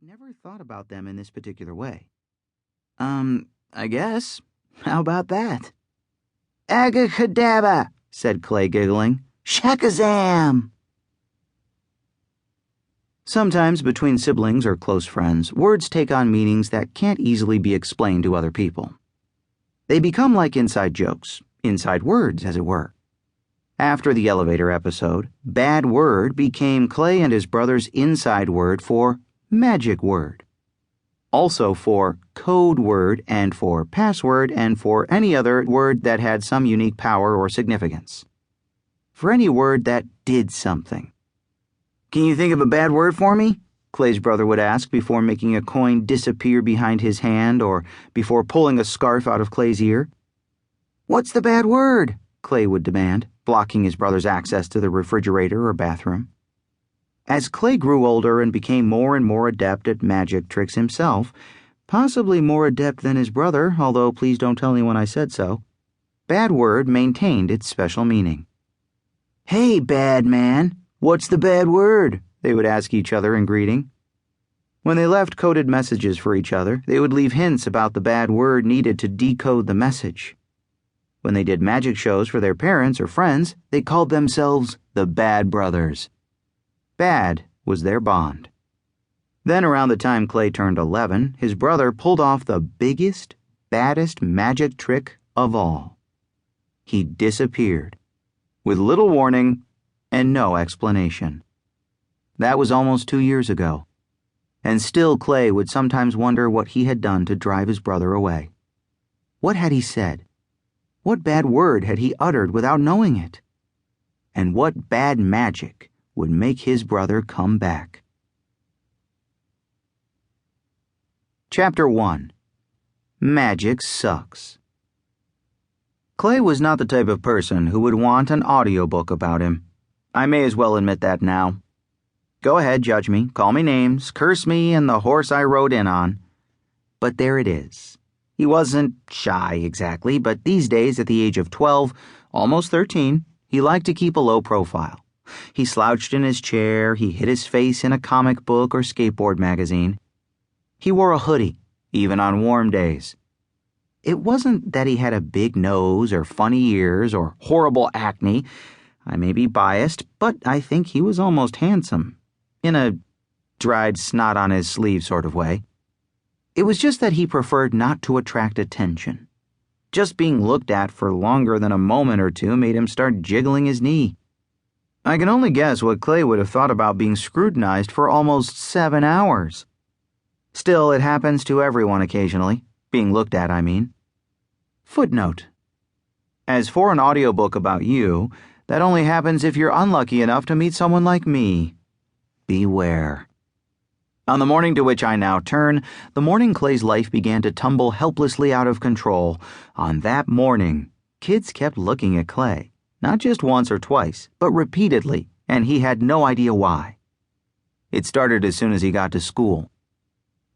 He'd never thought about them in this particular way. I guess. How about that? Agacadabra, said Clay, giggling. Shakazam! Sometimes between siblings or close friends, words take on meanings that can't easily be explained to other people. They become like inside jokes, inside words, as it were. After the elevator episode, bad word became Clay and his brother's inside word for magic word. Also for code word and for password and for any other word that had some unique power or significance. For any word that did something. Can you think of a bad word for me? Clay's brother would ask before making a coin disappear behind his hand or before pulling a scarf out of Clay's ear. What's the bad word? Clay would demand, blocking his brother's access to the refrigerator or bathroom. As Clay grew older and became more and more adept at magic tricks himself, possibly more adept than his brother, although please don't tell anyone I said so, bad word maintained its special meaning. Hey, bad man, what's the bad word? They would ask each other in greeting. When they left coded messages for each other, they would leave hints about the bad word needed to decode the message. When they did magic shows for their parents or friends, they called themselves the Bad Brothers. Bad was their bond. Then around the time Clay turned 11, his brother pulled off the biggest, baddest magic trick of all. He disappeared, with little warning and no explanation. That was almost 2 years ago, and still Clay would sometimes wonder what he had done to drive his brother away. What had he said? What bad word had he uttered without knowing it? And what bad magic would make his brother come back? Chapter 1. Magic Sucks. Clay was not the type of person who would want an audiobook about him. I may as well admit that now. Go ahead, judge me, call me names, curse me and the horse I rode in on. But there it is. He wasn't shy exactly, but these days at the age of 12, almost 13, he liked to keep a low profile. He slouched in his chair, he hid his face in a comic book or skateboard magazine. He wore a hoodie, even on warm days. It wasn't that he had a big nose or funny ears or horrible acne. I may be biased, but I think he was almost handsome, in a dried snot on his sleeve sort of way. It was just that he preferred not to attract attention. Just being looked at for longer than a moment or two made him start jiggling his knee. I can only guess what Clay would have thought about being scrutinized for almost 7 hours. Still, it happens to everyone occasionally. Being looked at, I mean. Footnote. As for an audiobook about you, that only happens if you're unlucky enough to meet someone like me. Beware. On the morning to which I now turn, the morning Clay's life began to tumble helplessly out of control. On that morning, kids kept looking at Clay, not just once or twice, but repeatedly, and he had no idea why. It started as soon as he got to school.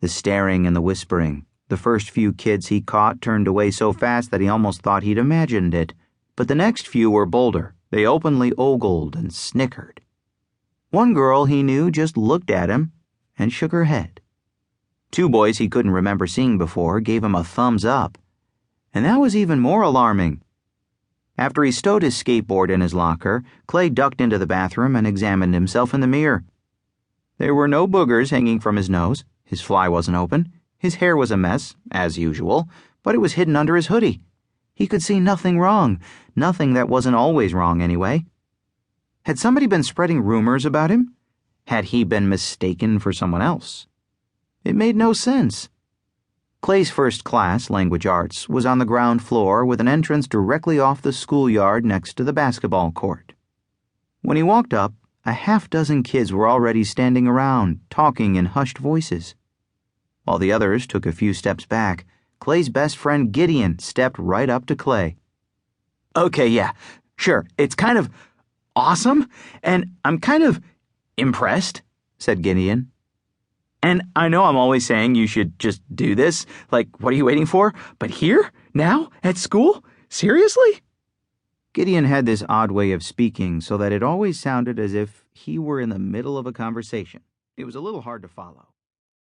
The staring and the whispering. The first few kids he caught turned away so fast that he almost thought he'd imagined it, but the next few were bolder. They openly ogled and snickered. One girl he knew just looked at him and shook her head. 2 boys he couldn't remember seeing before gave him a thumbs up, and that was even more alarming. After he stowed his skateboard in his locker, Clay ducked into the bathroom and examined himself in the mirror. There were no boogers hanging from his nose, his fly wasn't open, his hair was a mess, as usual, but it was hidden under his hoodie. He could see nothing wrong, nothing that wasn't always wrong anyway. Had somebody been spreading rumors about him? Had he been mistaken for someone else? It made no sense. Clay's first class, language arts, was on the ground floor with an entrance directly off the schoolyard next to the basketball court. When he walked up, a half-dozen kids were already standing around, talking in hushed voices. While the others took a few steps back, Clay's best friend Gideon stepped right up to Clay. Okay, yeah, sure, it's kind of awesome, and I'm kind of impressed, said Gideon. And I know I'm always saying you should just do this, like, what are you waiting for? But here? Now? At school? Seriously? Gideon had this odd way of speaking so that it always sounded as if he were in the middle of a conversation. It was a little hard to follow.